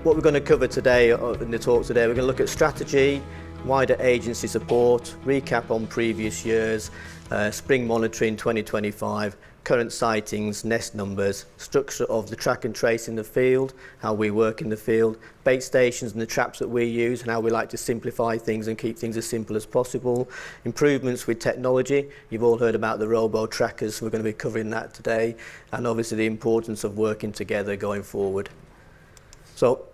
What we're going to cover today in the talk today, we're going to look at strategy, wider agency support, recap on previous years, spring monitoring 2025, current sightings, nest numbers, structure of the track and trace in the field, how we work in the field, bait stations and the traps that we use and how we like to simplify things and keep things as simple as possible, improvements with technology. You've all heard about the robo trackers, we're going to be covering that today, and obviously the importance of working together going forward. So,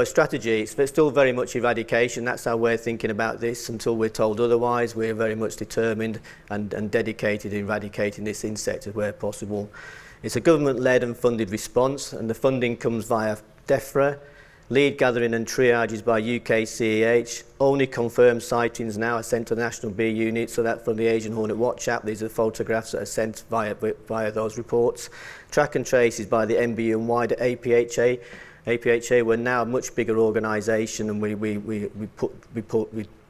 strategy, it's still very much eradication. That's how we're thinking about this. Until we're told otherwise, we're very much determined and dedicated in eradicating this insect where possible. It's a government-led and funded response, and the funding comes via Defra. Lead gathering and triage is by UKCEH. Only confirmed sightings now are sent to the National Bee Unit, so that from the Asian Hornet Watch app, these are photographs that are sent via those reports. Track and trace is by the MBU and wider APHA. APHA, we're now a much bigger organisation, and we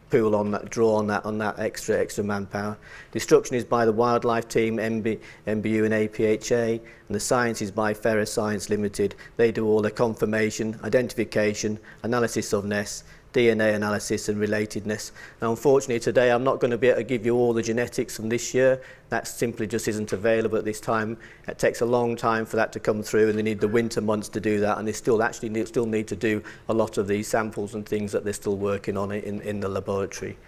pool on that, draw on that extra manpower. Destruction is by the wildlife team, MBU and APHA, and the science is by Fera Science Limited. They do all the confirmation, identification, analysis of nests, DNA analysis and relatedness. Now, unfortunately today I'm not going to be able to give you all the genetics from this year. That simply just isn't available at this time. It takes a long time for that to come through, and they need the winter months to do that, and they still need to do a lot of these samples and things that they're still working on in the laboratory.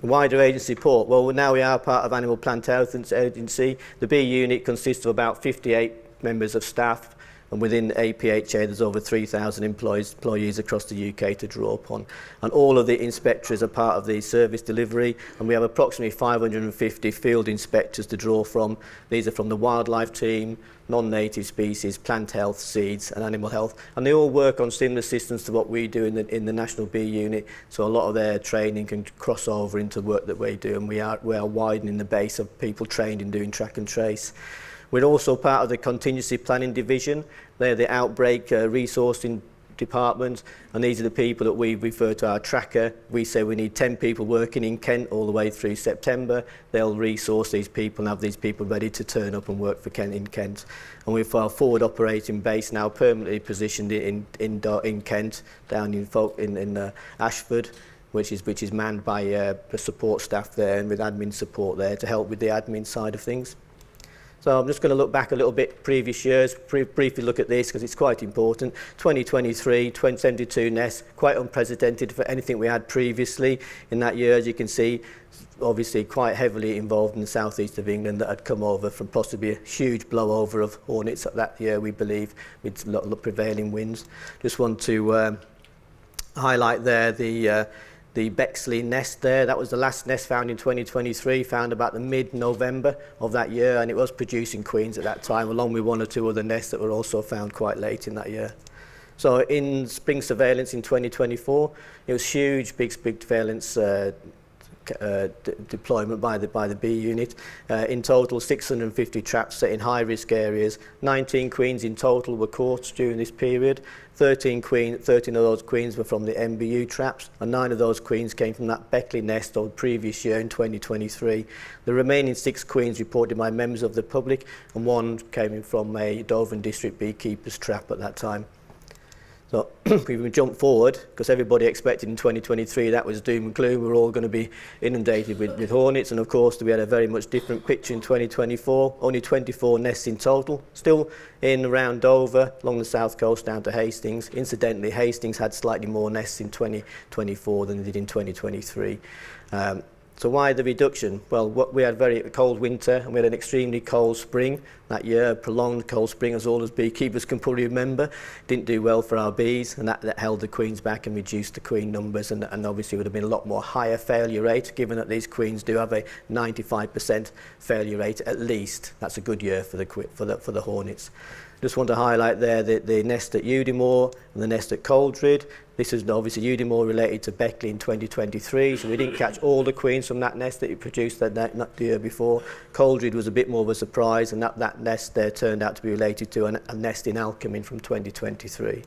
Wider agency support. Well, now we are part of Animal Plant Health Agency. The Bee Unit consists of about 58 members of staff, and within APHA there's over 3,000 employees across the UK to draw upon. And all of the inspectors are part of the service delivery, and we have approximately 550 field inspectors to draw from. These are from the wildlife team, non-native species, plant health, seeds and animal health, and they all work on similar systems to what we do in the National Bee Unit, so a lot of their training can cross over into work that we do, and we are widening the base of people trained in doing track and trace. We're also part of the contingency planning division. They're the outbreak resourcing department, and these are the people that we refer to our tracker. We say we need 10 people working in Kent all the way through September. They'll resource these people and have these people ready to turn up and work for Kent in Kent. And we've our forward operating base now permanently positioned in Kent, down in Ashford, which is manned by the support staff there and with admin support there to help with the admin side of things. So I'm just going to look back a little bit previous years, briefly look at this because it's quite important. 2023, 72 nests, quite unprecedented for anything we had previously in that year. As you can see, obviously quite heavily involved in the southeast of England that had come over from possibly a huge blowover of hornets that year, we believe, with a lot of prevailing winds. Just want to highlight there the Bexley nest there. That was the last nest found in 2023, found about the mid-November of that year, and it was producing queens at that time, along with one or two other nests that were also found quite late in that year. So in spring surveillance in 2024, it was huge, big surveillance deployment by the Bee Unit. In total, 650 traps set in high-risk areas. 19 queens in total were caught during this period. 13 of those queens were from the MBU traps, and 9 of those queens came from that Beckley nest of the previous year in 2023. The remaining 6 queens reported by members of the public, and 1 came in from a Dover District Beekeepers trap at that time. So if we jump forward, because everybody expected in 2023 that was doom and gloom, we're all going to be inundated with hornets, and of course we had a very much different picture in 2024. Only 24 nests in total, still in around Dover, along the south coast down to Hastings. Incidentally, Hastings had slightly more nests in 2024 than they did in 2023. So why the reduction? Well, we had a very cold winter, and we had an extremely cold spring that year, a prolonged cold spring, as all as beekeepers can probably remember. Didn't do well for our bees, and that held the queens back and reduced the queen numbers, and obviously would have been a lot more higher failure rate, given that these queens do have a 95% failure rate at least. That's a good year for the hornets. Just want to highlight there the nest at Udimore and the nest at Coldred. This is obviously Udimore related to Beckley in 2023, so we didn't catch all the queens from that nest that it produced the year before. Coldred was a bit more of a surprise, and that nest there turned out to be related to a nest in Alcombe from 2023.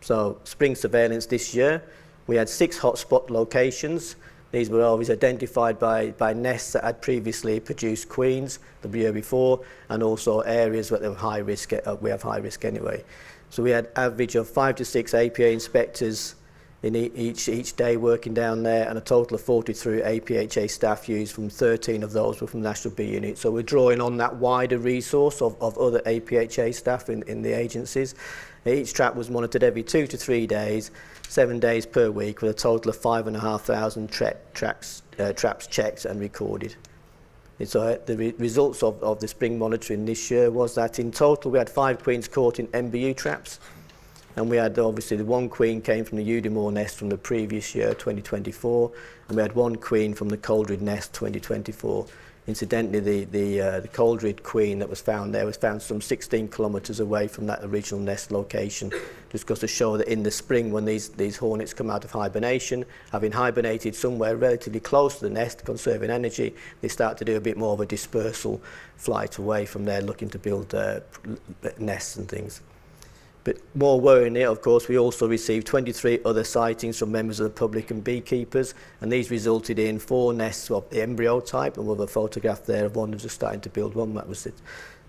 So spring surveillance this year, we had 6 hotspot locations. These were always identified by nests that had previously produced queens the year before, and also areas where they were high risk. We have high risk anyway. So we had average of 5 to 6 APA inspectors in each day working down there, and a total of 43 APHA staff used. From 13 of those were from National Bee Unit. So we're drawing on that wider resource of other APHA staff in the agencies. Each trap was monitored every 2 to 3 days, 7 days per week, with a total of 5,500 traps checked and recorded. And so the results of the spring monitoring this year was that in total we had 5 queens caught in MBU traps. And we had, obviously, the 1 queen came from the Udimore nest from the previous year, 2024, and we had 1 queen from the Coldred nest, 2024. Incidentally, the Coldred queen that was found there was found some 16 kilometres away from that original nest location, just goes to show that in the spring, when these hornets come out of hibernation, having hibernated somewhere relatively close to the nest, conserving energy, they start to do a bit more of a dispersal flight away from there, looking to build nests and things. But more worryingly, of course, we also received 23 other sightings from members of the public and beekeepers, and these resulted in 4 nests of the embryo type, and we have a photograph there of one who's just starting to build one. That was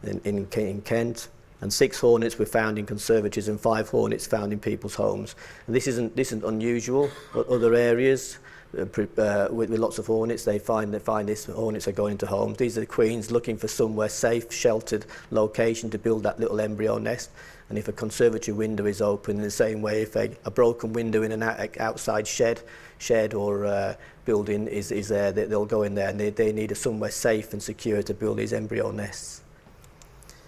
in Kent. And 6 hornets were found in conservatories and 5 hornets found in people's homes. And this isn't unusual. Other areas with lots of hornets, they find this hornets are going into homes. These are the queens looking for somewhere safe, sheltered location to build that little embryo nest. And if a conservatory window is open, in the same way, if a broken window in an outside shed or building is there, they'll go in there, and they need somewhere safe and secure to build these embryo nests.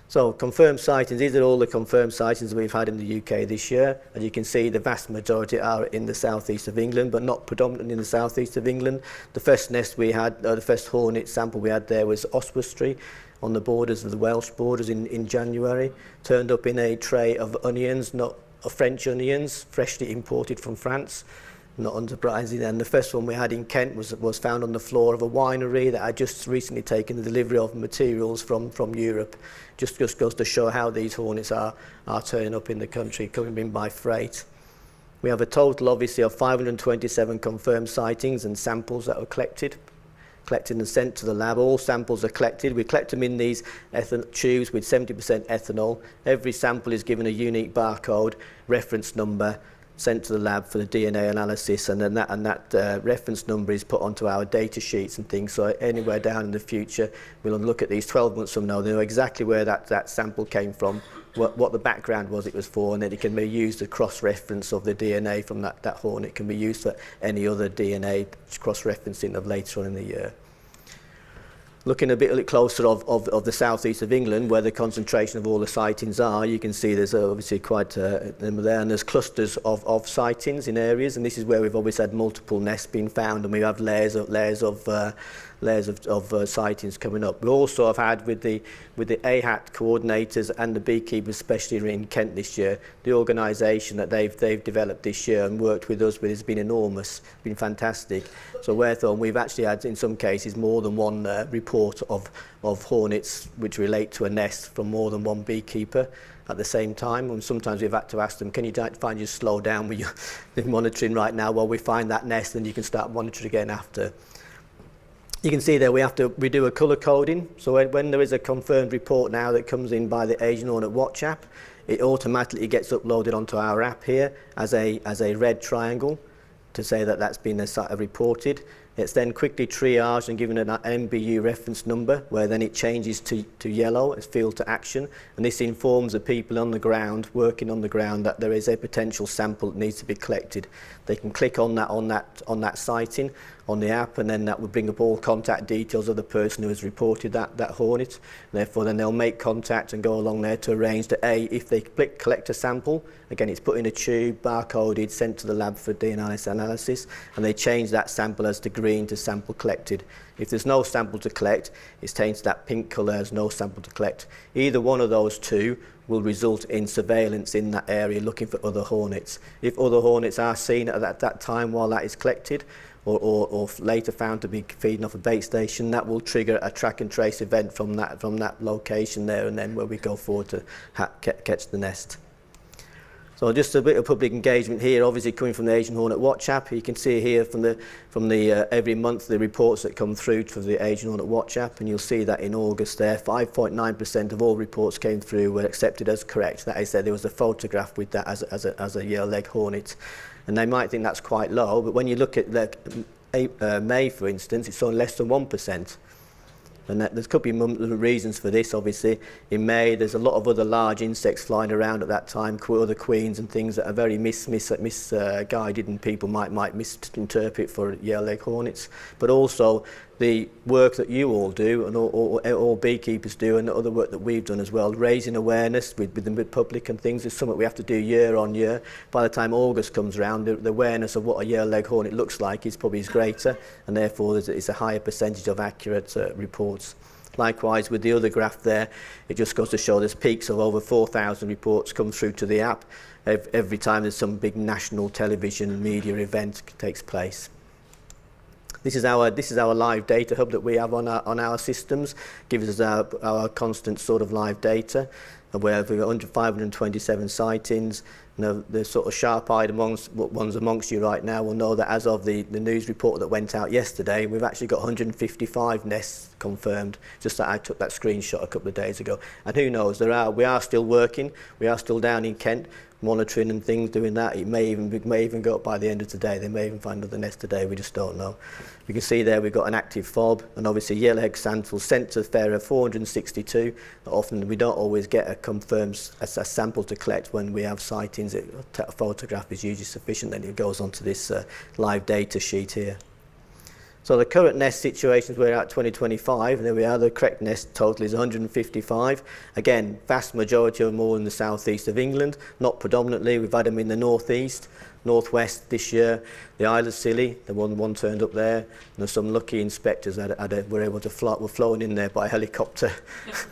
So confirmed sightings, these are all the confirmed sightings we've had in the UK this year. As you can see, the vast majority are in the southeast of England, but not predominantly in the southeast of England. The first nest we had, the first hornet sample we had there was Oswestry, on the borders of the Welsh borders in January. Turned up in a tray of onions, not French onions, freshly imported from France. Not unsurprising. And the first one we had in Kent was found on the floor of a winery that had just recently taken the delivery of materials from Europe. Just goes to show how these hornets are turning up in the country, coming in by freight. We have a total, obviously, of 527 confirmed sightings and samples that were collected and sent to the lab. All samples are collected. We collect them in these tubes with 70% ethanol. Every sample is given a unique barcode, reference number, sent to the lab for the DNA analysis, and then that reference number is put onto our data sheets and things. So anywhere down in the future, we'll look at these 12 months from now. They know exactly where that sample came from, what the background was it was for, and then it can be used as cross-reference of the DNA from that hornet. It can be used for any other DNA cross-referencing of later on in the year. Looking a bit closer of the southeast of England, where the concentration of all the sightings are, you can see there's obviously quite a number there, and there's clusters of sightings in areas, and this is where we've always had multiple nests being found, and we have layers of sightings coming up. We also have had with the AHAT coordinators and the beekeepers, especially in Kent this year, the organisation that they've developed this year and worked with us with has been enormous, been fantastic. So wherefore we've actually had in some cases more than one report of hornets which relate to a nest from more than one beekeeper at the same time, and sometimes we've had to ask them, can you just slow down with your monitoring right now while we find that nest, and you can start monitoring again after. You can see there we do a colour coding. So when there is a confirmed report now that comes in by the Asian Hornet Watch app, it automatically gets uploaded onto our app here as a red triangle to say that that's been reported. It's then quickly triaged and given an MBU reference number, where then it changes to yellow as field to action, and this informs the people on the ground, working on the ground, that there is a potential sample that needs to be collected. They can click on that sighting on the app, and then that will bring up all contact details of the person who has reported that hornet. Therefore, then they'll make contact and go along there to arrange that if they collect a sample, again it's put in a tube, barcoded, sent to the lab for DNA analysis, and they change that sample as to green to sample collected. If there's no sample to collect, it's changed to that pink colour as no sample to collect. Either one of those two will result in surveillance in that area looking for other hornets. If other hornets are seen at that time while that is collected, or later found to be feeding off a bait station, that will trigger a track and trace event from that location there, and then where we go forward to catch the nest. So just a bit of public engagement here, obviously coming from the Asian Hornet Watch app. You can see here from the every month the reports that come through for the Asian Hornet Watch app, and you'll see that in August there, 5.9% of all reports came through were accepted as correct. That is, there was a photograph with that as a yellow-legged hornet, and they might think that's quite low, but when you look at May, for instance, it's only less than 1%. And there could be reasons for this, obviously. In May, there's a lot of other large insects flying around at that time, other queens and things that are very misguided, and people might misinterpret for yellow-legged hornets. But also the work that you all do, and all beekeepers do, and the other work that we've done as well, raising awareness with the public and things, is something we have to do year on year. By the time August comes around, the awareness of what a yellow-legged hornet looks like is probably greater, and therefore it's a higher percentage of accurate reports. Likewise, with the other graph there, it just goes to show there's peaks of over 4,000 reports come through to the app every time there's some big national television media event takes place. This is our live data hub that we have on our systems. Gives us our constant sort of live data, where we've got 527 sightings. Now, the sort of sharp-eyed ones amongst you right now will know that as of the news report that went out yesterday, we've actually got 155 nests confirmed. Just that I took that screenshot a couple of days ago. And who knows? We are still working. We are still down in Kent, monitoring and things, doing that. It may even go up by the end of today. They may even find another nest today. We just don't know. You can see there we've got an active fob, and obviously yellow-legged samples sent to Fera 462. Often we don't always get a confirmed a sample to collect when we have sightings. A photograph is usually sufficient, then it goes onto this live data sheet here. So the current nest situations, we're at 2025, and there we are, the correct nest total is 155. Again, vast majority of them all in the southeast of England, not predominantly. We've had them in the northeast, northwest this year. The Isle of Scilly, the one turned up there, and there's some lucky inspectors that were able to were flown in there by helicopter.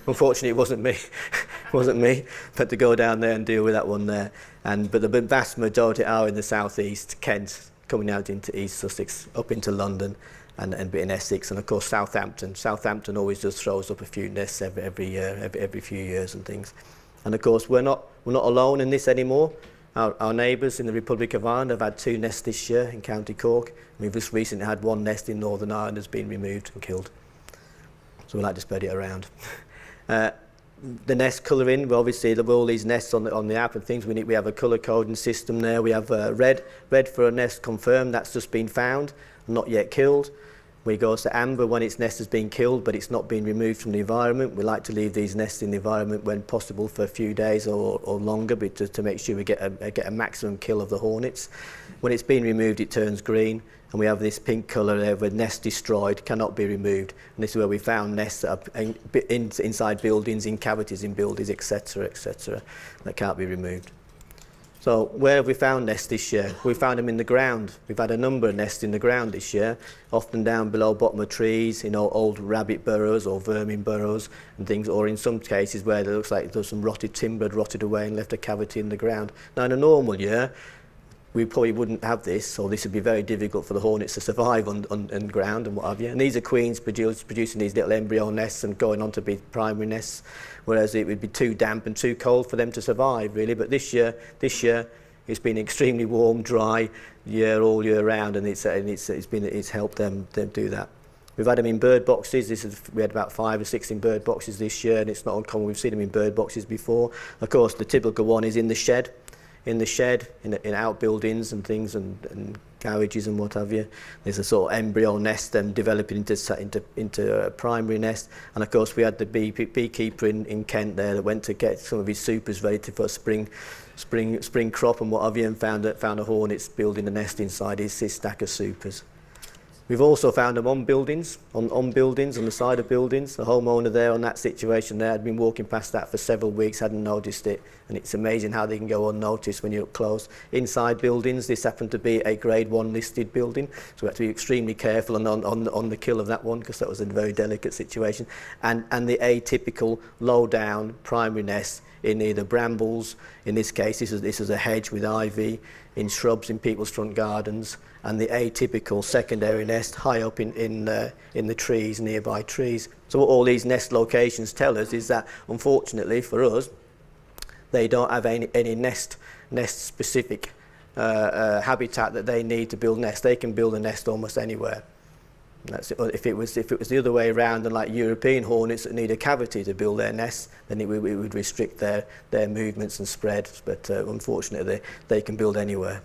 Unfortunately, it wasn't me. It wasn't me, but to go down there and deal with that one there. But the vast majority are in the southeast, Kent, coming out into East Sussex, up into London, and a bit in Essex, and of course Southampton. Southampton always just throws up a few nests every year, every few years and things. And of course we're not alone in this anymore. Our neighbours in the Republic of Ireland have had 2 nests this year in County Cork. We've just recently had 1 nest in Northern Ireland that's been removed and killed. So we like to spread it around. The nest colouring, well, obviously there were all these nests on the app and things. We have a colour coding system there. We have red for a nest confirmed, that's just been found, not yet killed. We go to amber when its nest has been killed but it's not been removed from the environment. We like to leave these nests in the environment when possible for a few days or longer, but to make sure we get a maximum kill of the hornets. When it's been removed it turns green, and we have this pink colour there where nest destroyed, cannot be removed. And this is where we found nests that are inside buildings, in cavities in buildings, etc., that can't be removed. So where have we found nests this year? We found them in the ground. We've had a number of nests in the ground this year, often down below bottom of trees, old rabbit burrows or vermin burrows and things, or in some cases where it looks like there's some rotted timber had rotted away and left a cavity in the ground. Now in a normal year, we probably wouldn't have this, or this would be very difficult for the hornets to survive on ground and what have you. And these are queens producing these little embryo nests and going on to be primary nests, whereas it would be too damp and too cold for them to survive, really. But this year it's been extremely warm, dry year all year round, and it's helped them do that. We've had them in bird boxes. We had about 5 or 6 in bird boxes this year, and it's not uncommon. We've seen them in bird boxes before. Of course, the typical one is in the shed. In outbuildings and things, and garages and what have you. There's a sort of embryo nest then developing into a primary nest. And of course we had the beekeeper in Kent there that went to get some of his supers ready for spring crop and what have you, and found a hornet building a nest inside his stack of supers. We've also found them on buildings, on buildings, on the side of buildings. The homeowner there on that situation there had been walking past that for several weeks, hadn't noticed it, and it's amazing how they can go unnoticed when you're up close. Inside buildings, this happened to be a grade 1 listed building, so we had to be extremely careful on the kill of that one, because that was a very delicate situation. And the atypical low down primary nest in either brambles, in this case this is a hedge with ivy, in shrubs in people's front gardens, and the atypical secondary nest high up in the trees, nearby trees. So what all these nest locations tell us is that, unfortunately for us, they don't have any nest nest-specific habitat that they need to build nests. They can build a nest almost anywhere. That's it. If it was the other way around, and like European hornets that need a cavity to build their nests, then it would restrict their movements and spread. But unfortunately, they can build anywhere.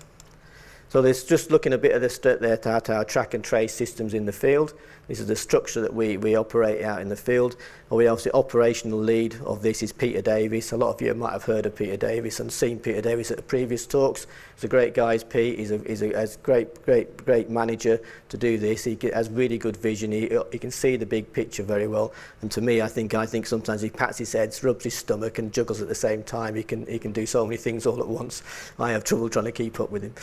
So there's just looking a bit at our track and trace systems in the field. This is the structure that we operate out in the field. And we obviously operational lead of this is Peter Davies. A lot of you might have heard of Peter Davies and seen Peter Davies at the previous talks. He's a great guy, Pete. He's a great manager to do this. He has really good vision. He can see the big picture very well. And to me, I think sometimes he pats his head, rubs his stomach, and juggles at the same time. He can do so many things all at once. I have trouble trying to keep up with him.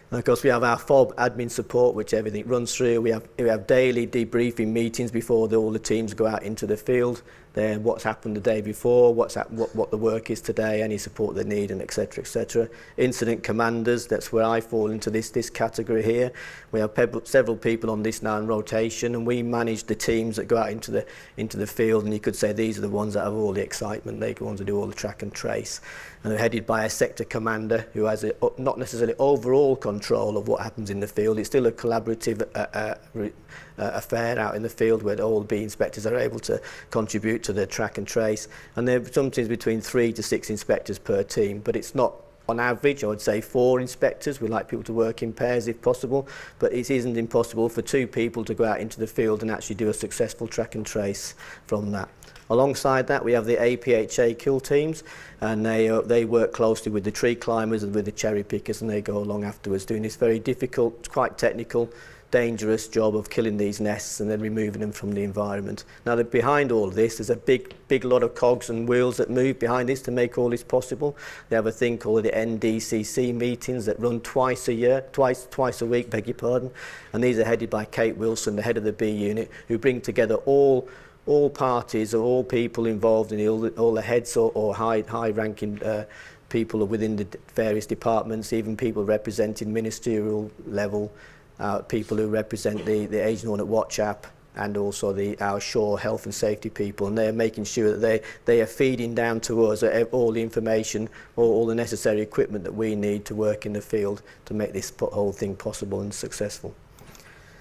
And of course, we have our FOB admin support, which everything runs through. We have daily debriefing meetings before all the teams go out into the field. Then what's happened the day before, what the work is today, any support they need, and etc. etc. Incident commanders, that's where I fall into this category here. We have several people on this now in rotation, and we manage the teams that go out into the field. And you could say these are the ones that have all the excitement. They're the ones that do all the track and trace. And they're headed by a sector commander who has not necessarily overall control of what happens in the field. It's still a collaborative affair out in the field where all the bee inspectors are able to contribute to the track and trace. And there are sometimes between 3 to 6 inspectors per team, but it's not on average. I would say 4 inspectors. We like people to work in pairs if possible, but it isn't impossible for 2 people to go out into the field and actually do a successful track and trace from that. Alongside that, we have the APHA kill teams, and they work closely with the tree climbers and with the cherry pickers, and they go along afterwards doing this very difficult, quite technical, dangerous job of killing these nests and then removing them from the environment. Now, behind all of this, there's a big lot of cogs and wheels that move behind this to make all this possible. They have a thing called the NDCC meetings that run twice a week, beg your pardon, and these are headed by Kate Wilson, the head of the bee unit, who bring together all parties or all people involved in all the heads or high-ranking people within the various departments, even people representing ministerial level, people who represent the Asian Hornet Watch app, and also our shore health and safety people, and they're making sure that they are feeding down to us all the information or all the necessary equipment that we need to work in the field to make this whole thing possible and successful.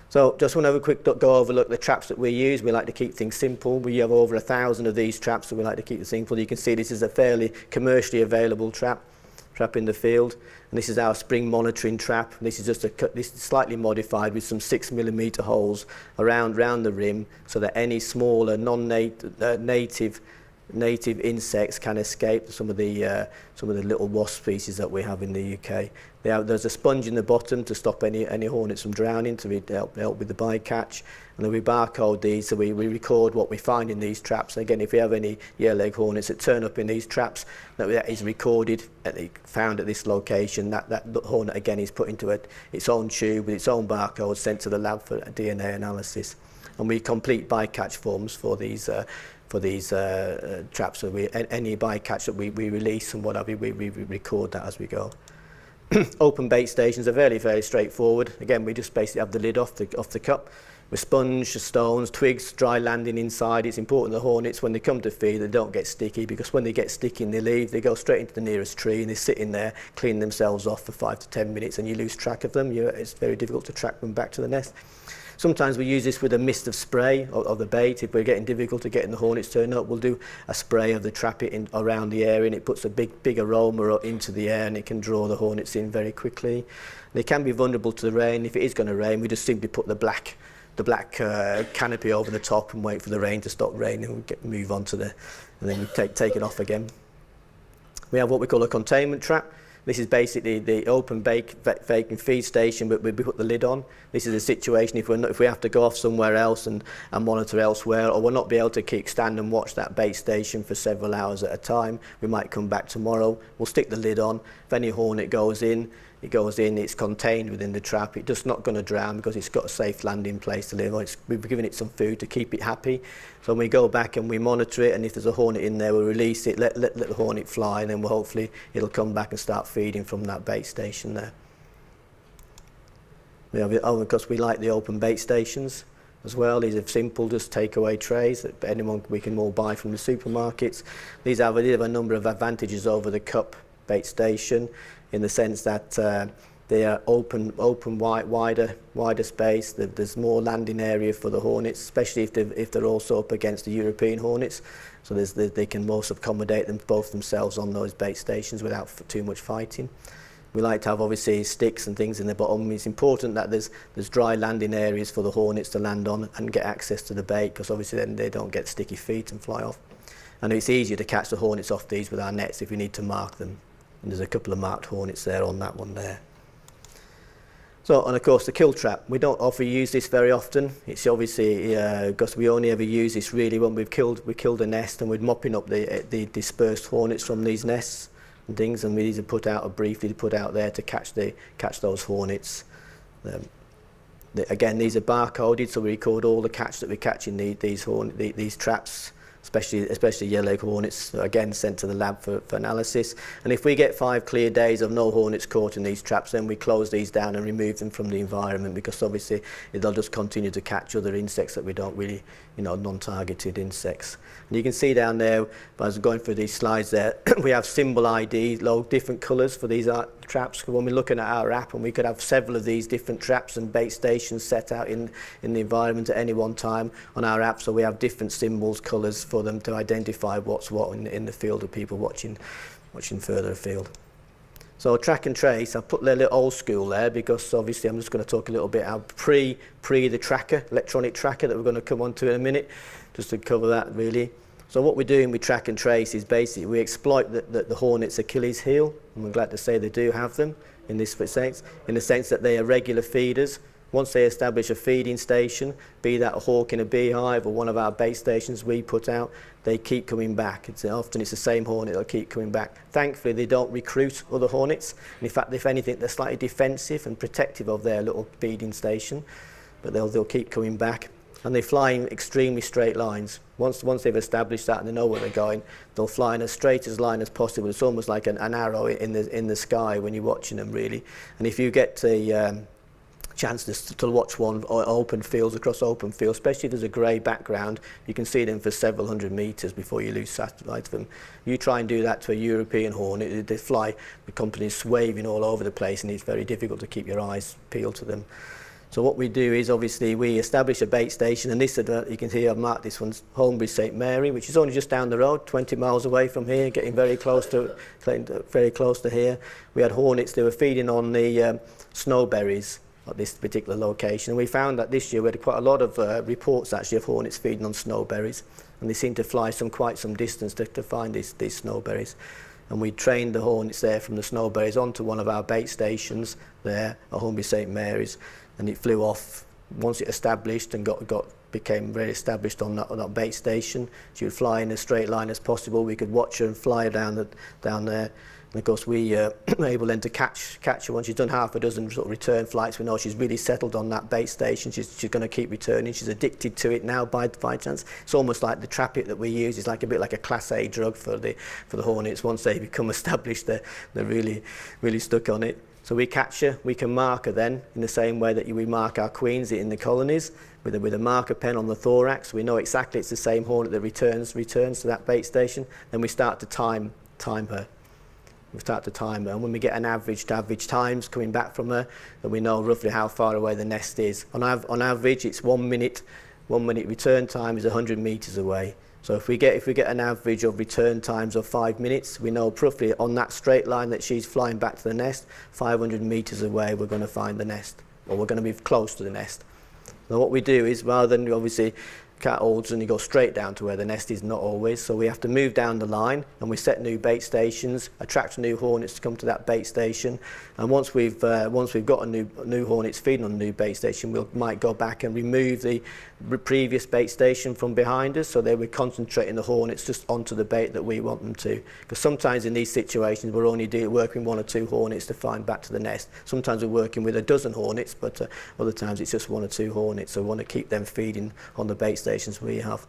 So just want to have a quick go over the traps that we use. We like to keep things simple. We have over 1,000 of these traps, so we like to keep it simple. You can see this is a fairly commercially available trap in the field, and this is our spring monitoring trap. This is this is slightly modified with some 6mm holes around the rim, so that any smaller native insects can escape. Some of the little wasp species that we have in the UK. There's a sponge in the bottom to stop any hornets from drowning, to help with the bycatch. And then we barcode these, so we record what we find in these traps. And again, if we have any yellow-legged hornets that turn up in these traps, that is recorded, found at this location. That hornet again is put into its own tube with its own barcode, sent to the lab for DNA analysis. And we complete bycatch forms for these traps. So any bycatch that we release and whatever, we record that as we go. Open bait stations are very straightforward. Again, we just basically have the lid off the cup with sponge, stones, twigs, dry landing inside. It's important the hornets, when they come to feed, they don't get sticky, because when they get sticky and they leave, they go straight into the nearest tree and they sit in there, clean themselves off for 5 to 10 minutes, and you lose track of them. It's very difficult to track them back to the nest. Sometimes we use this with a mist of spray of the bait. If we're getting difficult to getting the hornets turn up, we'll do a spray of the trap around the area, and it puts a big aroma into the air, and it can draw the hornets in very quickly. They can be vulnerable to the rain. If it is going to rain, we just simply put the black canopy over the top and wait for the rain to stop raining, and move on to and then we take it off again. We have what we call a containment trap. This is basically the open vacant feed station, but we put the lid on. This is a situation if we have to go off somewhere else and monitor elsewhere, or we'll not be able to stand and watch that bait station for several hours at a time. We might come back tomorrow. We'll stick the lid on. If any hornet goes in, it's contained within the trap. It's just not going to drown because it's got a safe landing place to live on. We've given it some food to keep it happy. So when we go back and we monitor it, and if there's a hornet in there, we'll release it, let the hornet fly, and then hopefully it'll come back and start feeding from that bait station there. Because we like the open bait stations as well. These are simple, just takeaway trays that we can all buy from the supermarkets. These have a number of advantages over the cup bait station, in the sense that they are open, wider space. There's more landing area for the hornets, especially if they're also up against the European hornets. So they can most accommodate them both themselves on those bait stations without too much fighting. We like to have obviously sticks and things in the bottom. It's important that there's dry landing areas for the hornets to land on and get access to the bait, because obviously then they don't get sticky feet and fly off. And it's easier to catch the hornets off these with our nets if we need to mark them. And there's a couple of marked hornets there on that one there. So, and of course the kill trap, we don't often use this very often. It's obviously, because we only ever use this really when we killed a nest and we're mopping up the dispersed hornets from these nests and things, and we need to put out briefly there to catch those hornets. Again, these are barcoded, so we record all the catch that we catch in these traps, especially yellow hornets, again sent to the lab for analysis. And if we get 5 clear days of no hornets caught in these traps, then we close these down and remove them from the environment, because obviously they'll just continue to catch other insects that we don't really, non-targeted insects. And you can see down there, as I'm going through these slides there, we have symbol ID, different colours for these traps. When we're looking at our app, and we could have several of these different traps and bait stations set out in the environment at any one time on our app, so we have different symbols, colours for them to identify what's what in the field of people watching further afield. So track and trace, I've put a little old school there because obviously I'm just going to talk a little bit about pre the tracker, electronic tracker that we're going to come on to in a minute, just to cover that really. So what we're doing with track and trace is basically we exploit the hornet's Achilles heel, and we're glad to say they do have them in this sense, in the sense that they are regular feeders. Once they establish a feeding station, be that a hawk in a beehive or one of our bait stations we put out, they keep coming back. Often it's the same hornet that'll keep coming back. Thankfully, they don't recruit other hornets. And in fact, if anything, they're slightly defensive and protective of their little feeding station, but they'll keep coming back. And they fly in extremely straight lines. Once they've established that and they know where they're going, they'll fly in as straight as line as possible. It's almost like an arrow in the sky when you're watching them, really. And if you get a chance to watch one open fields, across open fields, especially if there's a grey background, you can see them for several hundred metres before you lose sight of them. You try and do that to a European hornet, they fly, the company's waving all over the place, and it's very difficult to keep your eyes peeled to them. So what we do is obviously we establish a bait station, and this you can see I've marked this one's Holmbury St Mary, which is only just down the road, 20 miles away from here, getting very close to here. We had hornets, they were feeding on the snowberries at this particular location, and we found that this year we had quite a lot of reports actually of hornets feeding on snowberries, and they seem to fly quite some distance to find these snowberries. And we trained the hornets there from the snowberries onto one of our bait stations there at Holmbury St Mary's, and it flew off once it established and became very established on that bait station. She would fly in as straight line as possible. We could watch her and fly her down there. And of course we were able then to catch her once she's done half a dozen sort of return flights. We know she's really settled on that bait station. She's going to keep returning. She's addicted to it now by chance. It's almost like the trap it that we use is like a bit like a class A drug for the hornets. Once they become established, they're really stuck on it. So we catch her, we can mark her then in the same way that we mark our queens in the colonies with a marker pen on the thorax. We know exactly it's the same hornet that returns to that bait station. Then we start to time her. We start to time her, and when we get an average times coming back from her, then we know roughly how far away the nest is. On average, it's 1 minute. 1 minute return time is 100 metres away. So if we get an average of return times of 5 minutes, we know roughly on that straight line that she's flying back to the nest, 500 metres away we're going to find the nest, or we're going to be close to the nest. Now what we do is, rather than obviously cat holds and you go straight down to where the nest is, not always, so we have to move down the line, and we set new bait stations, attract new hornets to come to that bait station, and once we've got a new hornets feeding on a new bait station, we might go back and remove the previous bait station from behind us, so they would concentrating the hornets just onto the bait that we want them to. Because sometimes in these situations we're only working 1 or 2 hornets to find back to the nest. Sometimes we're working with a dozen hornets, but other times it's just 1 or 2 hornets, so we want to keep them feeding on the bait stations we have.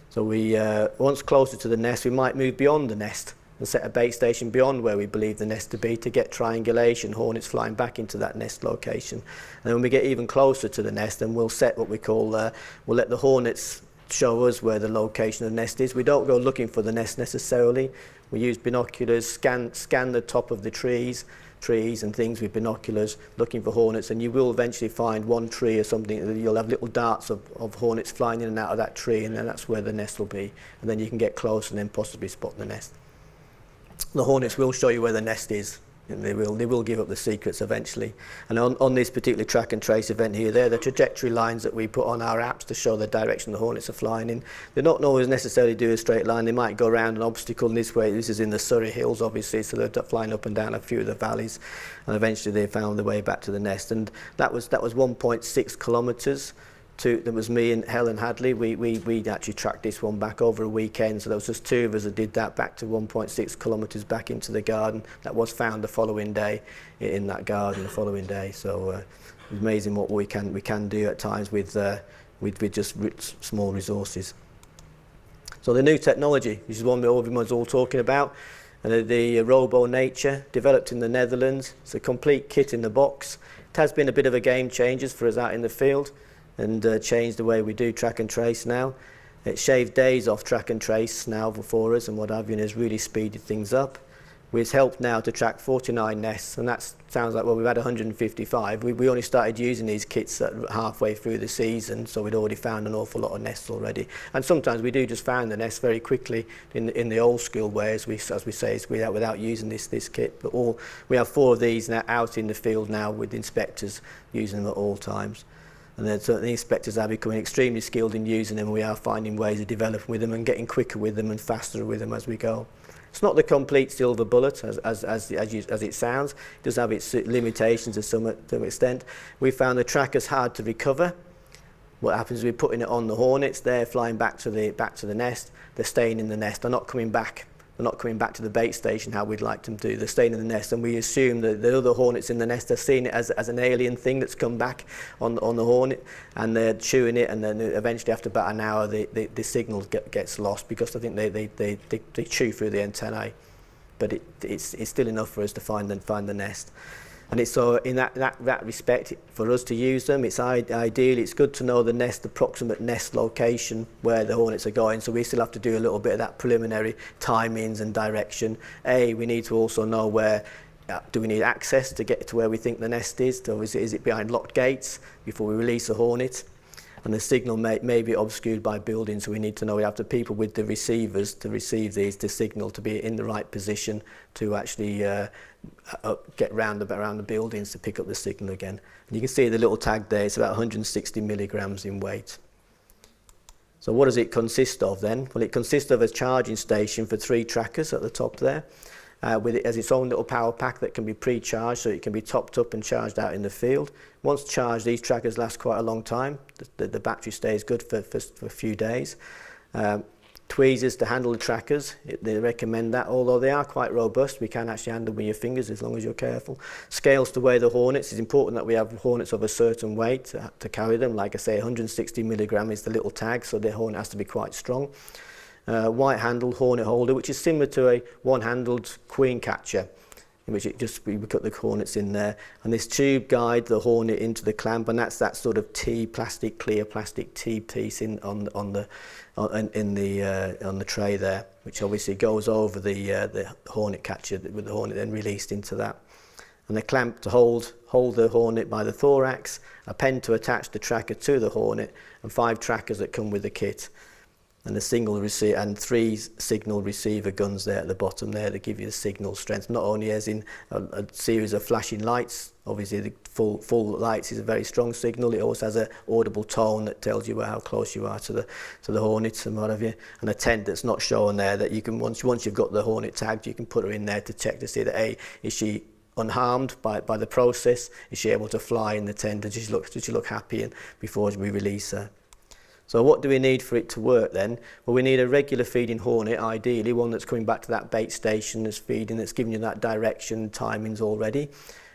So we once closer to the nest, we might move beyond the nest and set a bait station beyond where we believe the nest to be to get triangulation, hornets flying back into that nest location. And when we get even closer to the nest, then we'll set what we call, we'll let the hornets show us where the location of the nest is. We don't go looking for the nest necessarily. We use binoculars, scan the top of the trees and things with binoculars, looking for hornets, and you will eventually find one tree or something. You'll have little darts of hornets flying in and out of that tree, and then that's where the nest will be. And then you can get close and then possibly spot the nest. The hornets will show you where the nest is, and they will give up the secrets eventually. And on this particular track and trace event here, they're the trajectory lines that we put on our apps to show the direction the hornets are flying in. They don't always necessarily do a straight line. They might go around an obstacle in this way. This is in the Surrey Hills, obviously, so they're flying up and down a few of the valleys, and eventually they found their way back to the nest. And that was 1.6 kilometres. There was me and Helen Hadley. We actually tracked this one back over a weekend, so there was just two of us that did that back to 1.6 kilometres back into the garden. That was found the following day in that garden the following day. So it's amazing what we can do at times with just small resources. So the new technology, this is one that everyone's all talking about, and the Robo Nature, developed in the Netherlands. It's a complete kit in the box. It has been a bit of a game changer for us out in the field, and changed the way we do track and trace now. It shaved days off track and trace now for us and what have you, and has really speeded things up. We've helped now to track 49 nests, and that sounds like, well, we've had 155. We only started using these kits halfway through the season, so we'd already found an awful lot of nests already. And sometimes we do just find the nests very quickly in the old school way, as we say, without using this kit. But we have 4 of these now out in the field now with inspectors using them at all times. And then so the inspectors are becoming extremely skilled in using them. We are finding ways of developing with them and getting quicker with them and faster with them as we go. It's not the complete silver bullet as it sounds. It does have its limitations to some extent. We found the trackers hard to recover. What happens is we're putting it on the hornets. They're flying back to the nest. They're staying in the nest. They're not coming back. They're not coming back to the bait station how we'd like them to. They're staying in the nest, and we assume that the other hornets in the nest are seeing it as an alien thing that's come back on the hornet, and they're chewing it, and then eventually after about an hour the signal gets lost, because I think they chew through the antennae, but it's still enough for us to find the nest. And it's so in that respect, for us to use them, it's ideally, it's good to know the approximate nest location where the hornets are going. So we still have to do a little bit of that preliminary timings and direction. We need to also know where, do we need access to get to where we think the nest is? So is it behind locked gates before we release a hornet? And the signal may be obscured by buildings, so we need to know we have the people with the receivers to receive the signal to be in the right position to actually get round the buildings to pick up the signal again. And you can see the little tag there, it's about 160 milligrams in weight. So what does it consist of then? Well, it consists of a charging station for 3 trackers at the top there. With it as its own little power pack that can be pre-charged, so it can be topped up and charged out in the field. Once charged, these trackers last quite a long time. The battery stays good for a few days. Tweezers to handle the trackers, they recommend that, although they are quite robust. We can actually handle them with your fingers as long as you're careful. Scales to weigh the hornets. It's important that we have hornets of a certain weight to carry them. Like I say, 160 milligram is the little tag, so the hornet has to be quite strong. White-handled hornet holder, which is similar to a one-handled queen catcher, in which we put the hornets in there, and this tube guides the hornet into the clamp, and that's that sort of clear plastic T piece on the tray there, which obviously goes over the hornet catcher, with the hornet then released into that. And the clamp to hold the hornet by the thorax, a pen to attach the tracker to the hornet, and 5 trackers that come with the kit. And the single receiver and 3 signal receiver guns there at the bottom there that give you the signal strength, not only as in a series of flashing lights. Obviously the full lights is a very strong signal. It also has an audible tone that tells you how close you are to the hornets and what have you. And a tent that's not shown there that you can, once you've got the hornet tagged, you can put her in there to check to see that is she unharmed by the process? Is she able to fly in the tent? Does she look happy and before we release her? So what do we need for it to work then? Well, we need a regular feeding hornet, ideally one that's coming back to that bait station, that's feeding, that's giving you that direction, timings already.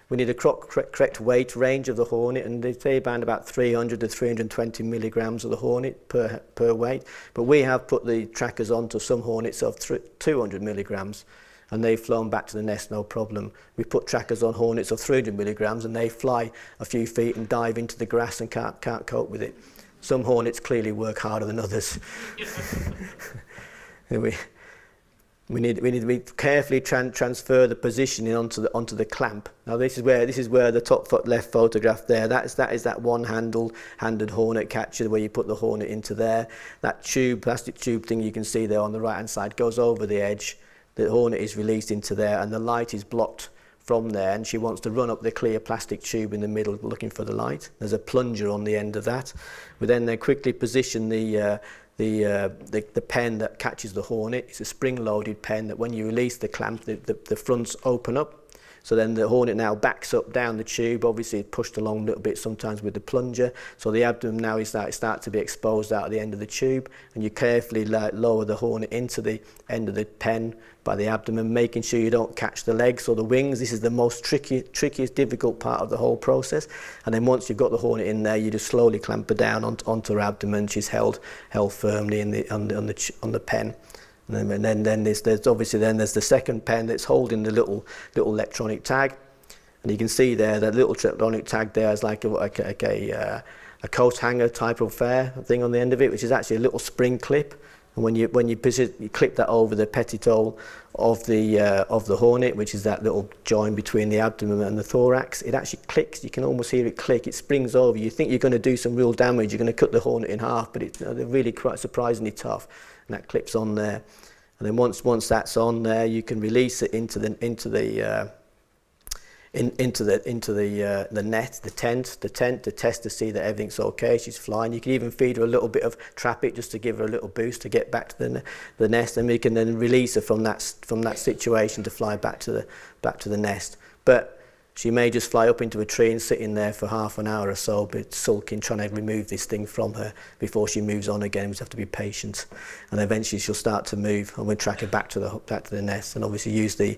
We need a correct weight range of the hornet, and they say about 300 to 320 milligrams of the hornet per weight. But we have put the trackers onto some hornets of 200 milligrams, and they've flown back to the nest no problem. We put trackers on hornets of 300 milligrams, and they fly a few feet and dive into the grass and can't cope with it. Some hornets clearly work harder than others. We need to carefully transfer the positioning onto the clamp. Now this is where the top left photograph there. That is that one-handed hornet catcher where you put the hornet into there. That plastic tube thing you can see there on the right hand side goes over the edge. The hornet is released into there, and the light is blocked from there. And she wants to run up the clear plastic tube in the middle, looking for the light. There's a plunger on the end of that. We then quickly position the pen that catches the hornet. It's a spring-loaded pen that when you release the clamp, the fronts open up. So then the hornet now backs up down the tube, obviously pushed along a little bit sometimes with the plunger. So the abdomen now starts to be exposed out at the end of the tube, and you carefully lower the hornet into the end of the pen by the abdomen, making sure you don't catch the legs or the wings. This is the most trickiest, difficult part of the whole process. And then once you've got the hornet in there, you just slowly clamp her down onto her abdomen. She's held firmly on the pen. And then there's the second pen that's holding the little electronic tag, and you can see there that little electronic tag there is like a coat hanger type of thing on the end of it, which is actually a little spring clip. And when you clip that over the petitole of the hornet, which is that little join between the abdomen and the thorax, it actually clicks. You can almost hear it click. It springs over. You think you're going to do some real damage. You're going to cut the hornet in half, but they're really quite surprisingly tough. And that clips on there. And then once that's on there, you can release it into the net, the tent to test to see that everything's okay. She's flying. You can even feed her a little bit of trap-it just to give her a little boost to get back to the nest, and we can then release her from that situation to fly back to the nest. But she may just fly up into a tree and sit in there for half an hour or so, but sulking, trying to remove this thing from her before she moves on again. We just have to be patient, and eventually she'll start to move, and we'll track her back to the nest, and obviously use the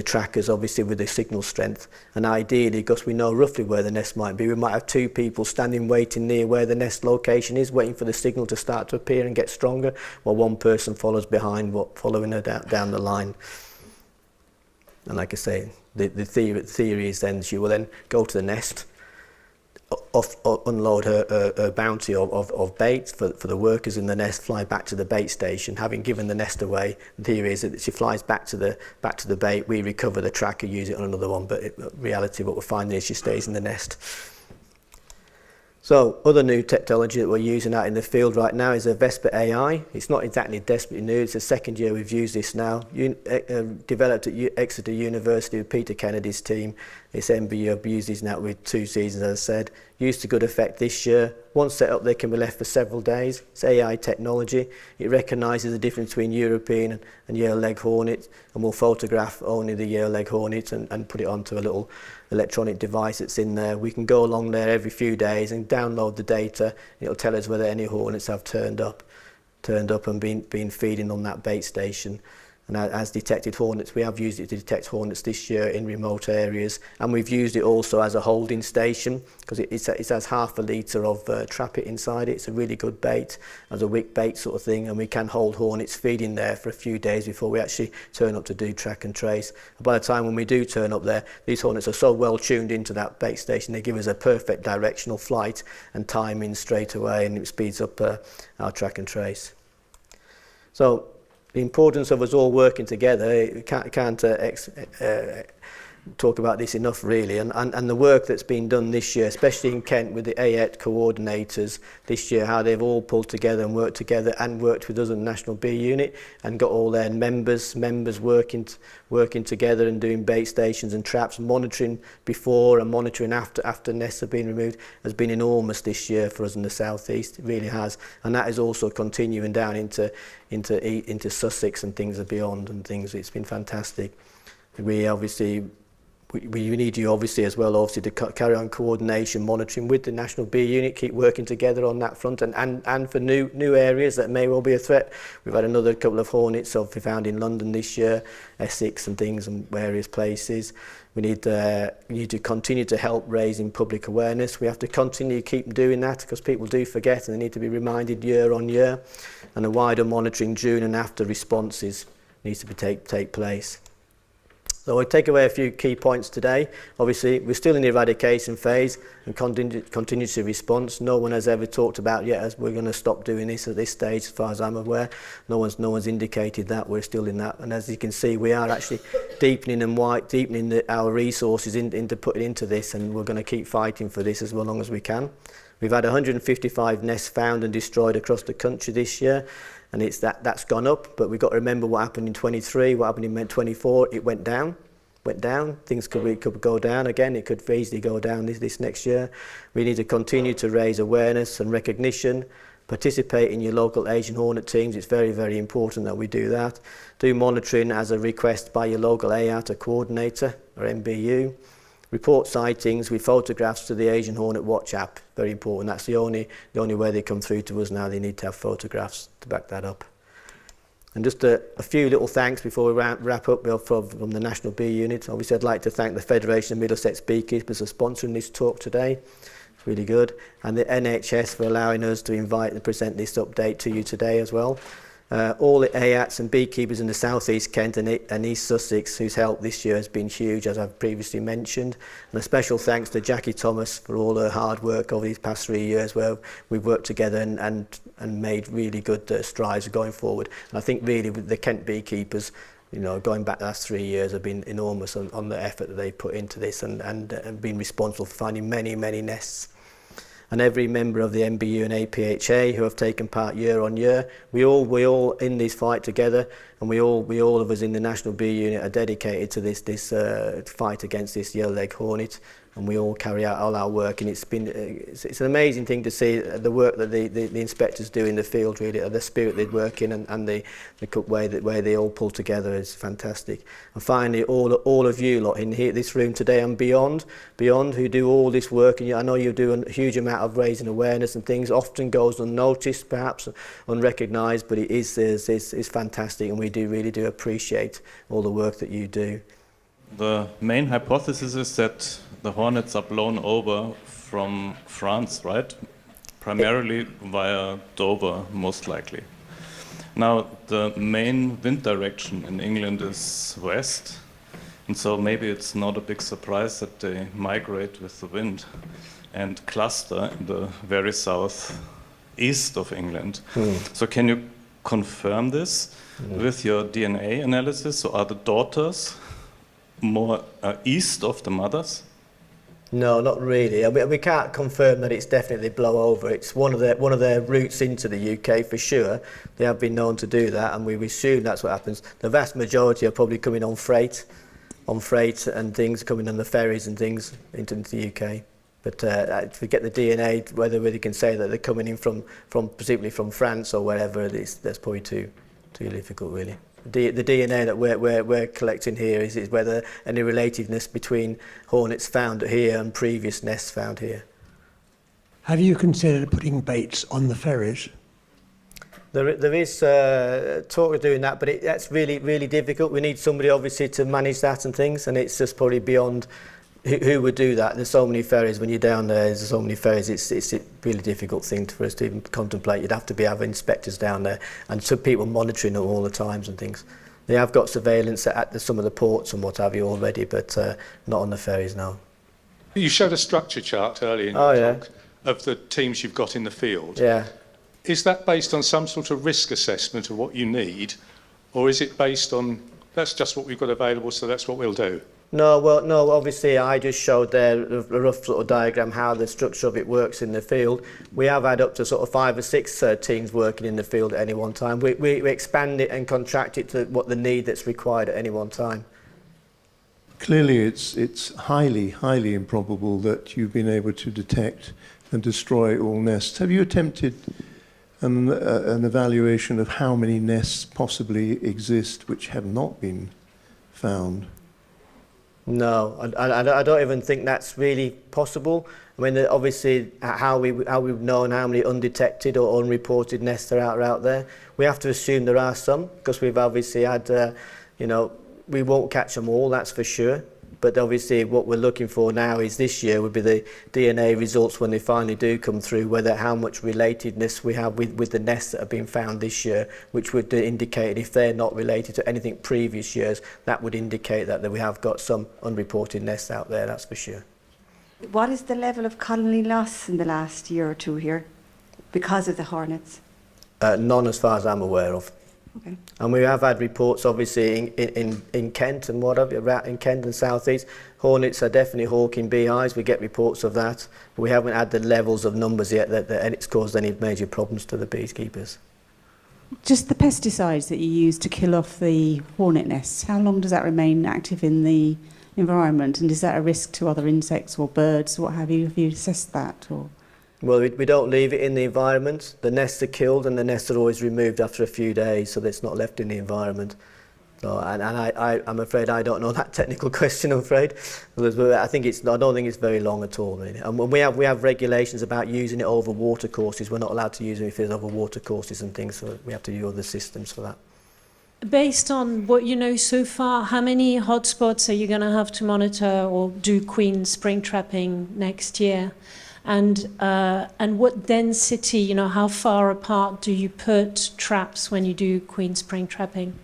trackers obviously with the signal strength. And ideally, because we know roughly where the nest might be, we might have two people standing waiting near where the nest location is, waiting for the signal to start to appear and get stronger, while one person follows behind, following her down the line. And like I say, the theory is then she will then go to the nest, unload her bounty of bait for the workers in the nest, fly back to the bait station. Having given the nest away, the theory is that she flies back to the bait, we recover the tracker, use it on another one, but in reality what we're finding is she stays in the nest. So other new technology that we're using out in the field right now is a Vesp-Ai. It's not exactly desperately new, it's the second year we've used this now. Developed at Exeter University with Peter Kennedy's team. It's MBU, I've used these now with 2 seasons, as I said. Used to good effect this year. Once set up, they can be left for several days. It's AI technology. It recognises the difference between European and Yellow Legged Hornet, and will photograph only the Yellow Legged Hornet and put it onto a little electronic device that's in there. We can go along there every few days and download the data. It'll tell us whether any hornets have turned up and been feeding on that bait station. And as detected hornets, we have used it to detect hornets this year in remote areas, and we've used it also as a holding station because it has half a litre of trap-it inside it. It's a really good bait, as a wick bait sort of thing, and we can hold hornets feeding there for a few days before we actually turn up to do track and trace. And by the time when we do turn up there, these hornets are so well tuned into that bait station, they give us a perfect directional flight and timing straight away, and it speeds up our track and trace. So the importance of us all working together, can't talk about this enough really, and the work that's been done this year, especially in Kent with the AET coordinators this year, how they've all pulled together and worked with us in the National Bee Unit and got all their members working together and doing bait stations and traps, monitoring before and monitoring after nests have been removed, has been enormous this year for us in the South East. It really has, and that is also continuing down into Sussex and things beyond and things. It's been fantastic. We need you obviously as well, obviously, to carry on coordination, monitoring with the National Bee Unit, keep working together on that front, and for new areas that may well be a threat. We've had another couple of hornets we found in London this year, Essex and things, and various places. We need to continue to help raising public awareness. We have to continue to keep doing that because people do forget and they need to be reminded year on year. And a wider monitoring during and after responses needs to take place. So I'll take away a few key points today. Obviously, we're still in the eradication phase and contingency response. No one has ever talked about yet as we're going to stop doing this at this stage, as far as I'm aware. No one's indicated that. We're still in that. And as you can see, we are actually deepening our resources into putting into this, and we're going to keep fighting for this as long as we can. We've had 155 nests found and destroyed across the country this year. And it's that's gone up, but we've got to remember what happened in 23, what happened in 24. It went down. Things could go down again. It could easily go down this next year. We need to continue to raise awareness and recognition. Participate in your local Asian Hornet teams. It's very, very important that we do that. Do monitoring as a request by your local AAT, a coordinator, or MBU. Report sightings with photographs to the Asian Hornet Watch app. Very important. That's the only way they come through to us now. They need to have photographs to back that up. And just a few little thanks before we wrap up from the National Bee Unit. Obviously, I'd like to thank the Federation of Middlesex Beekeepers for sponsoring this talk today. It's really good. And the NHS for allowing us to invite and present this update to you today as well. All the AATs and beekeepers in the South East Kent and East Sussex whose help this year has been huge, as I've previously mentioned. And a special thanks to Jackie Thomas for all her hard work over these past 3 years where we've worked together and made really good strides going forward. And I think really with the Kent beekeepers, going back the last 3 years have been enormous on the effort that they put into this and been responsible for finding many, many nests. And every member of the MBU and APHA who have taken part year on year. We all in this fight together, and we all of us in the National Bee Unit are dedicated to this fight against this yellow-legged hornet, and we all carry out all our work. And it's an amazing thing to see the work that the inspectors do in the field. Really, the spirit they work in and the way they all pull together is fantastic. And finally, all of you lot in here, this room today and beyond who do all this work, and I know you do a huge amount of raising awareness and things. Often goes unnoticed, perhaps unrecognised, but it is fantastic, and we really do appreciate all the work that you do. The main hypothesis is that the hornets are blown over from France, right? Primarily via Dover, most likely. Now, the main wind direction in England is west, and so maybe it's not a big surprise that they migrate with the wind and cluster in the very southeast of England. So can you confirm this with your DNA analysis? So are the daughters more east of the mothers? No, not really. I mean, we can't confirm that it's definitely blow over. It's one of their routes into the UK for sure. They have been known to do that, and we assume that's what happens. The vast majority are probably coming on freight and things, coming on the ferries and things into the UK. But if we get the DNA, whether we can say that they're coming in from presumably from France or wherever, that's probably too difficult, really. The DNA that we're collecting here is whether any relatedness between hornets found here and previous nests found here. Have you considered putting baits on the ferries? There is talk of doing that, but that's really, really difficult. We need somebody obviously to manage that and things, and it's just probably beyond who would do that. There's so many ferries when you're down there. There's so many ferries. It's a really difficult thing for us to even contemplate. You'd have to have inspectors down there and some people monitoring them all the times and things. They have got surveillance at some of the ports and what have you already, but not on the ferries now. You showed a structure chart earlier in your talk of the teams you've got in the field. Yeah. Is that based on some sort of risk assessment of what you need, or is it based on that's just what we've got available, so that's what we'll do? No, obviously I just showed there a rough sort of diagram how the structure of it works in the field. We have had up to sort of 5 or 6 teams working in the field at any one time. We expand it and contract it to what the need that's required at any one time. Clearly it's highly improbable that you've been able to detect and destroy all nests. Have you attempted an evaluation of how many nests possibly exist which have not been found? No, I don't even think that's really possible. I mean, obviously, how we've known how many undetected or unreported nests are out there. We have to assume there are some because we've obviously had, we won't catch them all, that's for sure. But obviously what we're looking for now is this year would be the DNA results when they finally do come through, whether how much relatedness we have with the nests that have been found this year, which would indicate if they're not related to anything previous years, that would indicate that we have got some unreported nests out there, that's for sure. What is the level of colony loss in the last year or two here because of the hornets? None as far as I'm aware of. Okay. And we have had reports obviously in Kent and whatever, in Kent and South East. Hornets are definitely hawking beehives, we get reports of that. But we haven't had the levels of numbers yet that it's caused any major problems to the beekeepers. Just the pesticides that you use to kill off the hornet nests, how long does that remain active in the environment, and is that a risk to other insects or birds, what have you? Have you assessed that? Or? Well, we don't leave it in the environment. The nests are killed and the nests are always removed after a few days, so that it's not left in the environment. So, and I'm afraid I don't know that technical question, I'm afraid. I don't think it's very long at all, really. And we have regulations about using it over water courses. We're not allowed to use it if it's over water courses and things, so we have to use other systems for that. Based on what you know so far, how many hotspots are you going to have to monitor or do queen spring trapping next year? And what density, how far apart do you put traps when you do queen spring trapping?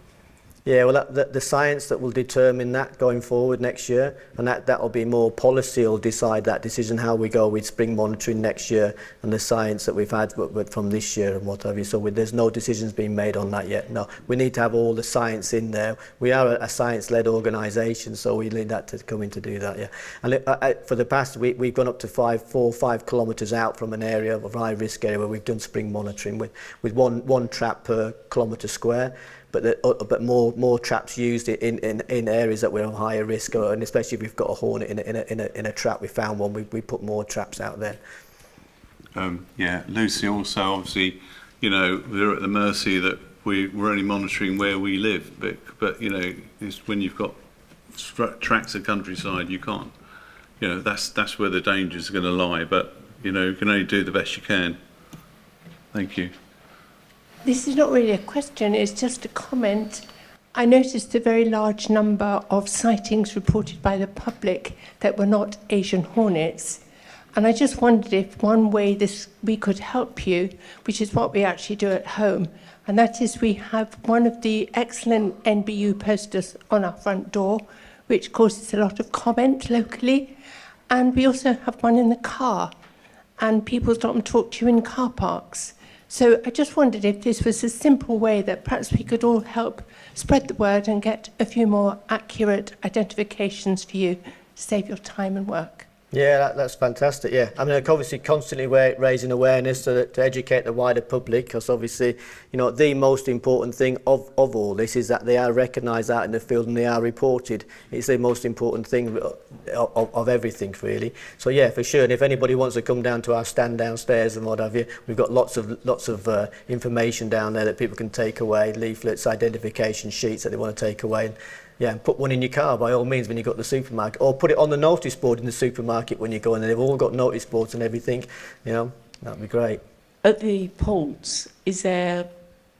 Yeah, well, the science that will determine that going forward next year, and that will be more policy will decide that decision how we go with spring monitoring next year, and the science that we've had from this year and what have you. So there's no decisions being made on that yet. No, we need to have all the science in there. We are a science-led organisation, so we need that to come in to do that. Yeah, and for the past week we've gone up to 4 or 5 kilometres out from an area of high risk area where we've done spring monitoring with one trap per kilometre square. But more traps used in areas that we're of higher risk, and especially if we've got a hornet in a trap, we found one, we put more traps out there. Yeah, Lucy, also obviously, we're at the mercy that we're only monitoring where we live, but it's when you've got tracts of countryside, you can't. That's where the dangers are going to lie. But you can only do the best you can. Thank you. This is not really a question, it's just a comment. I noticed a very large number of sightings reported by the public that were not Asian hornets. And I just wondered if one way we could help you, which is what we actually do at home, and that is we have one of the excellent NBU posters on our front door, which causes a lot of comment locally. And we also have one in the car, and people stop and talk to you in car parks. So I just wondered if this was a simple way that perhaps we could all help spread the word and get a few more accurate identifications for you to save your time and work. Yeah, that's fantastic. Yeah, I mean, obviously constantly raising awareness to educate the wider public, because obviously, the most important thing of all this is that they are recognised out in the field and they are reported. It's the most important thing of everything, really. So yeah, for sure. And if anybody wants to come down to our stand downstairs and what have you, we've got lots of information down there that people can take away, leaflets, identification sheets that they want to take away. Yeah, and put one in your car by all means when you go to the supermarket, or put it on the notice board in the supermarket when you go in. They've all got notice boards and everything. That'd be great. At the ports, is there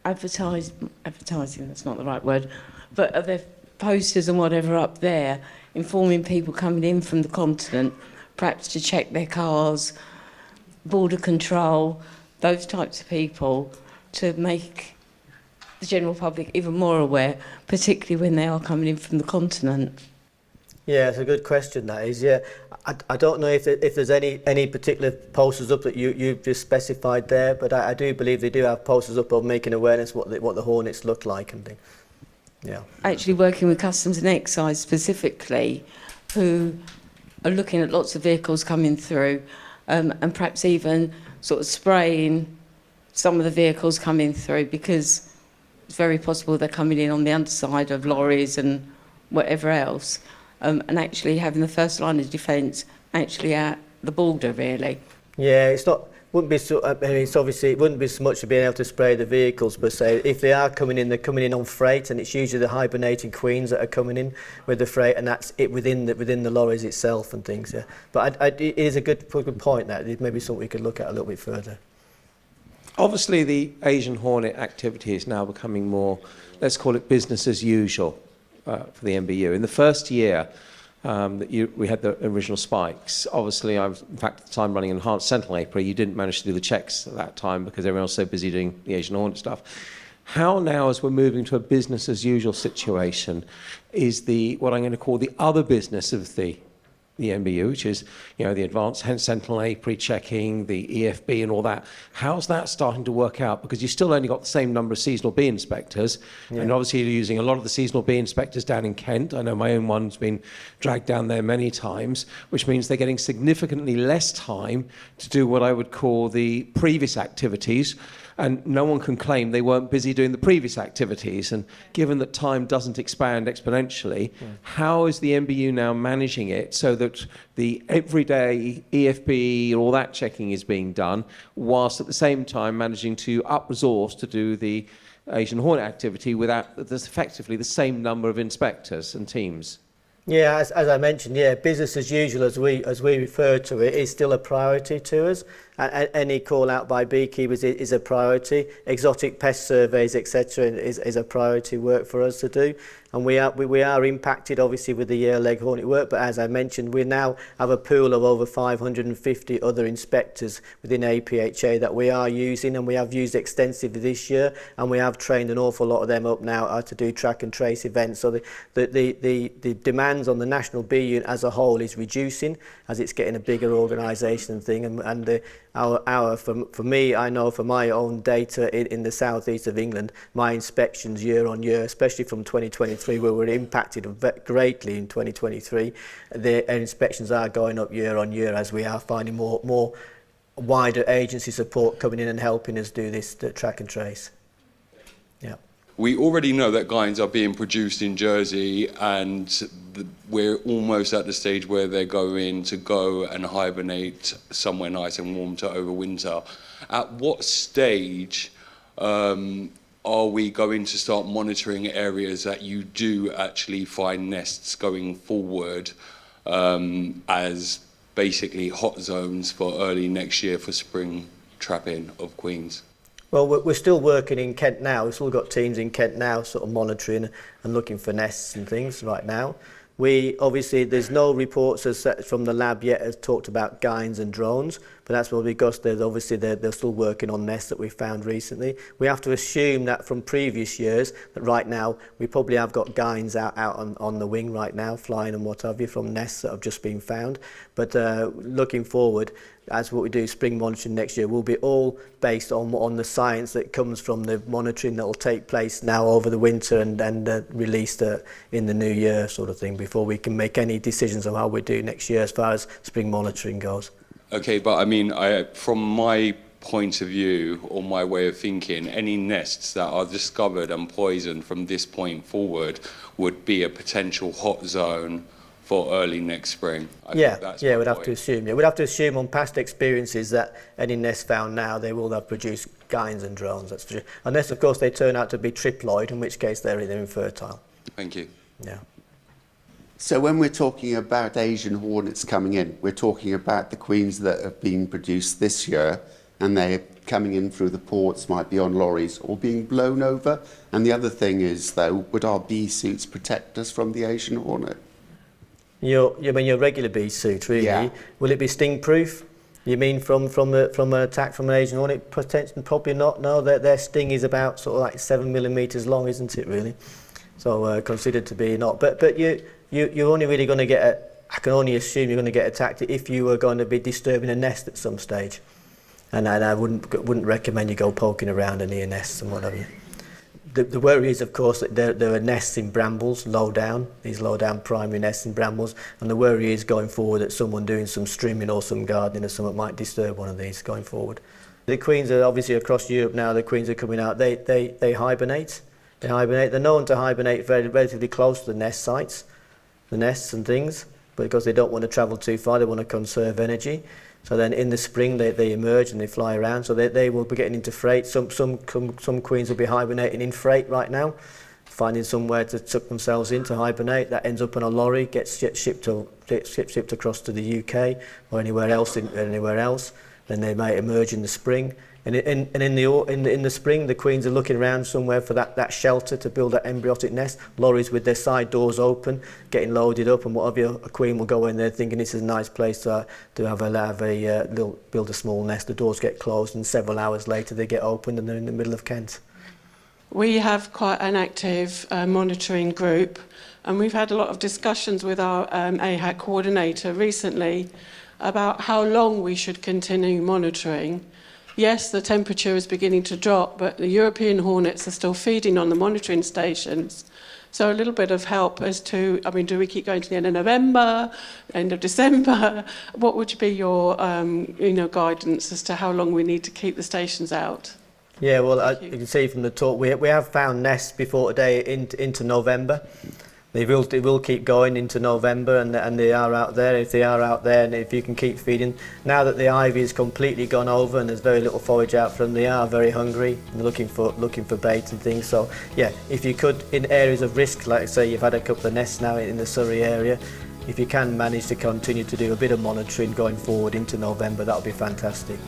advertising, that's not the right word, but are there posters and whatever up there informing people coming in from the continent, perhaps to check their cars, border control, those types of people, to make the general public even more aware, particularly when they are coming in from the continent? Yeah, it's a good question, that is. Yeah, I don't know if there's any particular posters up that you've just specified there, but I do believe they do have posters up of making awareness what the hornets look like and things. Yeah. Actually working with Customs and Excise specifically, who are looking at lots of vehicles coming through, and perhaps even sort of spraying some of the vehicles coming through, because it's very possible they're coming in on the underside of lorries and whatever else, and actually having the first line of defence actually at the border, really. Yeah, it wouldn't be so much of being able to spray the vehicles, but say if they are coming in, they're coming in on freight, and it's usually the hibernating queens that are coming in with the freight, and that's it within the lorries itself and things. Yeah, but it is a good point that it may be something we could look at a little bit further. Obviously, the Asian hornet activity is now becoming more, let's call it business as usual for the NBU. In the first year, we had the original spikes. Obviously, I was, in fact, at the time running enhanced sentinel apiary. You didn't manage to do the checks at that time because everyone was so busy doing the Asian hornet stuff. How now, as we're moving to a business as usual situation, is what I'm going to call the other business of the MBU, which is, you know, the advanced sentinel apiary checking, the EFB and all that. How's that starting to work out? Because you still only got the same number of seasonal bee inspectors, and obviously you're using a lot of the seasonal bee inspectors down in Kent. I know my own one's been dragged down there many times, which means they're getting significantly less time to do what I would call the previous activities. And no one can claim they weren't busy doing the previous activities. And given that time doesn't expand exponentially, how is the MBU now managing it so that the everyday EFB and all that checking is being done, whilst at the same time managing to up-resource to do the Asian hornet activity without there's effectively the same number of inspectors and teams? Yeah, as I mentioned, yeah, business as usual, as we refer to it, is still a priority to us. Any call out by beekeepers is a priority. Exotic pest surveys, etc., is a priority work for us to do. And we are impacted obviously with the Yellow Legged Hornet work, but as I mentioned, we now have a pool of over 550 other inspectors within APHA that we are using, and we have used extensively this year, and we have trained an awful lot of them up now to do track and trace events. So the demands on the National Bee Unit as a whole is reducing as it's getting a bigger organisation and thing, and for me, I know for my own data in the southeast of England, my inspections year on year, especially from 2023, where we're impacted greatly in 2023, the inspections are going up year on year as we are finding more wider agency support coming in and helping us do this track and trace. Yeah. We already know that guides are being produced in Jersey, and we're almost at the stage where they're going to go and hibernate somewhere nice and warm to overwinter. At what stage are we going to start monitoring areas that you do actually find nests going forward as basically hot zones for early next year for spring trapping of queens? Well, we're still working in Kent now. We've still got teams in Kent now sort of monitoring and looking for nests and things right now. Obviously, there's no reports as such from the lab yet as talked about guides and drones, but that's probably because they're still working on nests that we found recently. We have to assume that from previous years that right now we probably have got guides out on the wing right now, flying and what have you, from nests that have just been found. But looking forward, as what we do spring monitoring next year will be all based on the science that comes from the monitoring that will take place now over the winter and released in the new year sort of thing, before we can make any decisions on how we do next year as far as spring monitoring goes. Okay, but I mean, from my point of view or my way of thinking, any nests that are discovered and poisoned from this point forward would be a potential hot zone for early next spring. We'd have to assume. Yeah, we'd have to assume on past experiences that any nests found now, they will have produced guides and drones. That's for sure. Unless, of course, they turn out to be triploid, in which case they're infertile. Thank you. Yeah. So when we're talking about Asian hornets coming in, we're talking about the queens that have been produced this year, and they're coming in through the ports, might be on lorries, or being blown over. And the other thing is, though, would our bee suits protect us from the Asian hornet? You mean your regular bee suit, really? Yeah. Will it be sting proof? You mean from an attack from an Asian hornet? Potentially, probably not. No, their sting is about sort of like 7 millimeters long, isn't it? Really? So considered to be not. But you're only really going to get. I can only assume you're going to get attacked if you were going to be disturbing a nest at some stage. And I wouldn't recommend you go poking around near nests and what have you. The worry is, of course, that there are nests in brambles, low down, these low down primary nests in brambles, and the worry is going forward that someone doing some strimming or some gardening or something might disturb one of these going forward. The queens are obviously across Europe now, the queens are coming out, they hibernate. They hibernate. They're known to hibernate relatively close to the nest sites, the nests and things, but because they don't want to travel too far, they want to conserve energy. So then in the spring they emerge and they fly around. So they will be getting into freight. Some queens will be hibernating in freight right now, finding somewhere to tuck themselves in to hibernate. That ends up on a lorry, gets shipped across to the UK or anywhere else. Then they may emerge in the spring. And in the spring, the queens are looking around somewhere for that shelter to build that embryotic nest. Lorries with their side doors open, getting loaded up, and whatever, a queen will go in there thinking this is a nice place to build a small nest. The doors get closed, and several hours later they get opened, and they're in the middle of Kent. We have quite an active monitoring group, and we've had a lot of discussions with our AHAC coordinator recently about how long we should continue monitoring. Yes, the temperature is beginning to drop, but the European hornets are still feeding on the monitoring stations. So a little bit of help as to, I mean, do we keep going to the end of November, end of December? What would be your guidance as to how long we need to keep the stations out? Yeah, well, you can see from the talk, we have found nests before today into November. They will keep going into November, and they are out there. If they are out there, and if you can keep feeding, now that the ivy is completely gone over and there's very little forage out for them, they are very hungry and looking for bait and things. So yeah, if you could, in areas of risk, like say you've had a couple of nests now in the Surrey area, if you can manage to continue to do a bit of monitoring going forward into November, that would be fantastic.